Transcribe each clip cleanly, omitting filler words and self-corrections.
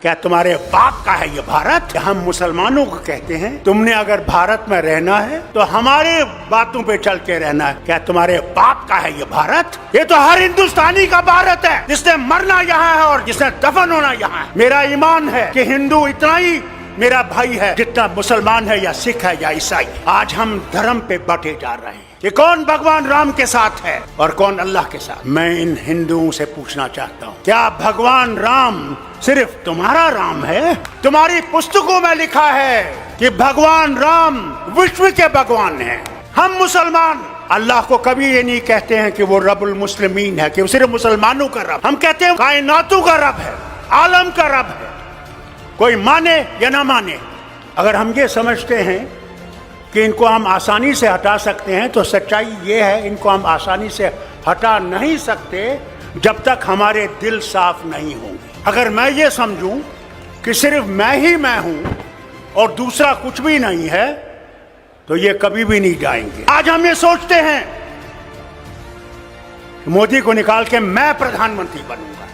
क्या तुम्हारे बाप का है ये भारत? हम मुसलमानों को कहते हैं तुमने अगर भारत में रहना है तो हमारे बातों पे चल के रहना है। क्या तुम्हारे बाप का है ये भारत? ये तो हर हिंदुस्तानी का भारत है, जिसने मरना यहाँ है और जिसने दफन होना यहाँ है। मेरा ईमान है कि हिंदू इतना ही मेरा भाई है जितना मुसलमान है या सिख है या ईसाई। आज हम धर्म पे बटे जा रहे हैं कि कौन भगवान राम के साथ है और कौन अल्लाह के साथ। मैं इन हिंदुओं से पूछना चाहता हूँ, क्या भगवान राम सिर्फ तुम्हारा राम है? तुम्हारी पुस्तकों में लिखा है कि भगवान राम विश्व के भगवान हैं। हम मुसलमान अल्लाह को कभी ये नहीं कहते हैं कि वो रब्बुल मुस्लिमीन है, कि वो सिर्फ मुसलमानों का रब। हम कहते हैं कायनातों का रब है, आलम का रब है। कोई माने या ना माने, अगर हम ये समझते हैं कि इनको हम आसानी से हटा सकते हैं तो सच्चाई ये है, इनको हम आसानी से हटा नहीं सकते जब तक हमारे दिल साफ नहीं होंगे। अगर मैं ये समझूं कि सिर्फ मैं ही मैं हूं और दूसरा कुछ भी नहीं है तो ये कभी भी नहीं जाएंगे। आज हम ये सोचते हैं कि मोदी को निकाल के मैं प्रधानमंत्री बनूंगा।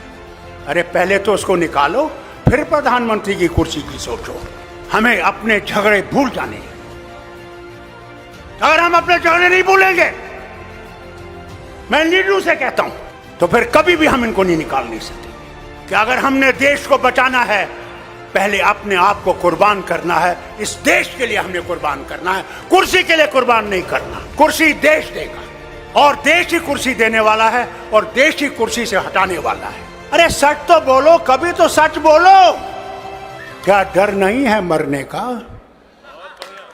अरे पहले तो उसको निकालो, फिर प्रधानमंत्री की कुर्सी की सोचो। हमें अपने झगड़े भूल जाने। अगर हम अपने झगड़े नहीं भूलेंगे, मैं लीडरों से कहता हूं, तो फिर कभी भी हम इनको नहीं निकाल नहीं सकते। कि अगर हमने देश को बचाना है, पहले अपने आप को कुर्बान करना है। इस देश के लिए हमने कुर्बान करना है, कुर्सी के लिए कुर्बान नहीं करना। कुर्सी देश देगा और देश ही कुर्सी देने वाला है और देश ही कुर्सी से हटाने वाला है। अरे सच तो बोलो, कभी तो सच बोलो। क्या डर नहीं है मरने का?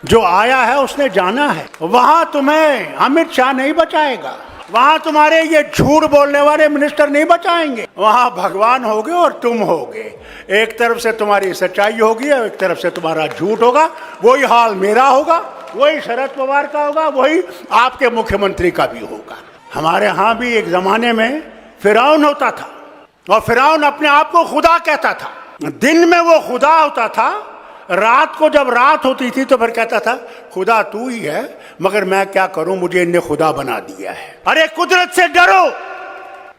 जो आया है उसने जाना है। वहां तुम्हें अमित शाह नहीं बचाएगा, वहां तुम्हारे ये झूठ बोलने वाले मिनिस्टर नहीं बचाएंगे। वहां भगवान होगे और तुम होगे। एक तरफ से तुम्हारी सच्चाई होगी और एक तरफ से तुम्हारा झूठ होगा। वही हाल मेरा होगा, वही शरद पवार का होगा, वही आपके मुख्यमंत्री का भी होगा। हमारे यहाँ भी एक जमाने में फिरौन होता था और फिरौन अपने आप को खुदा कहता था। दिन में वो खुदा होता था, रात को जब रात होती थी तो फिर कहता था खुदा तू ही है, मगर मैं क्या करूं, मुझे इनने खुदा बना दिया है। अरे कुदरत से डरो,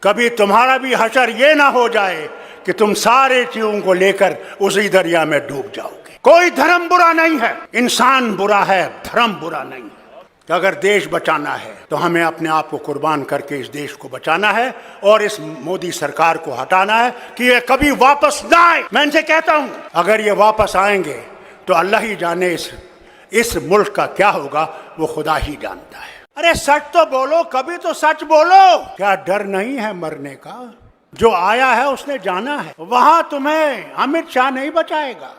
कभी तुम्हारा भी हशर ये ना हो जाए कि तुम सारे चीजों को लेकर उसी दरिया में डूब जाओगे। कोई धर्म बुरा नहीं है, इंसान बुरा है, धर्म बुरा नहीं है। तो अगर देश बचाना है तो हमें अपने आप को कुर्बान करके इस देश को बचाना है और इस मोदी सरकार को हटाना है कि ये कभी वापस ना आए। मैं इनसे कहता हूं, अगर ये वापस आएंगे तो अल्लाह ही जाने इस मुल्क का क्या होगा, वो खुदा ही जानता है। अरे सच तो बोलो, कभी तो सच बोलो। क्या डर नहीं है मरने का? जो आया है उसने जाना है। वहां तुम्हें अमित शाह नहीं बचाएगा,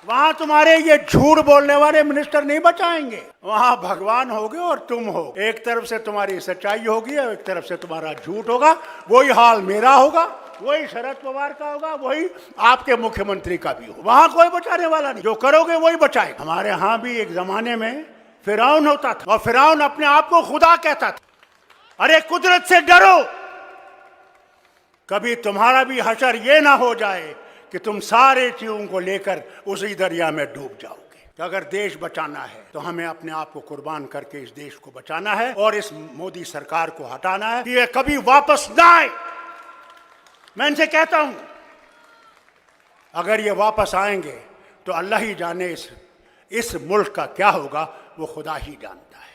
वहां तुम्हारे ये झूठ बोलने वाले मिनिस्टर नहीं बचाएंगे। वहां भगवान होगे और तुम हो। एक तरफ से तुम्हारी सच्चाई होगी और एक तरफ से तुम्हारा झूठ होगा। वही हाल मेरा होगा, वही शरद पवार का होगा, वही आपके मुख्यमंत्री का भी होगा। वहां कोई बचाने वाला नहीं, जो करोगे वही बचाएगा। हमारे यहाँ भी एक जमाने में फिरौन होता था और फिरौन अपने आप को खुदा कहता था। अरे कुदरत से डरो, कभी तुम्हारा भी हशर ये ना हो जाए कि तुम सारे चीजों को लेकर उसी दरिया में डूब जाओगे। तो अगर देश बचाना है तो हमें अपने आप को कुर्बान करके इस देश को बचाना है और इस मोदी सरकार को हटाना है कि ये कभी वापस ना आए। मैं इनसे कहता हूं, अगर ये वापस आएंगे तो अल्लाह ही जाने इस मुल्क का क्या होगा, वो खुदा ही जानता है।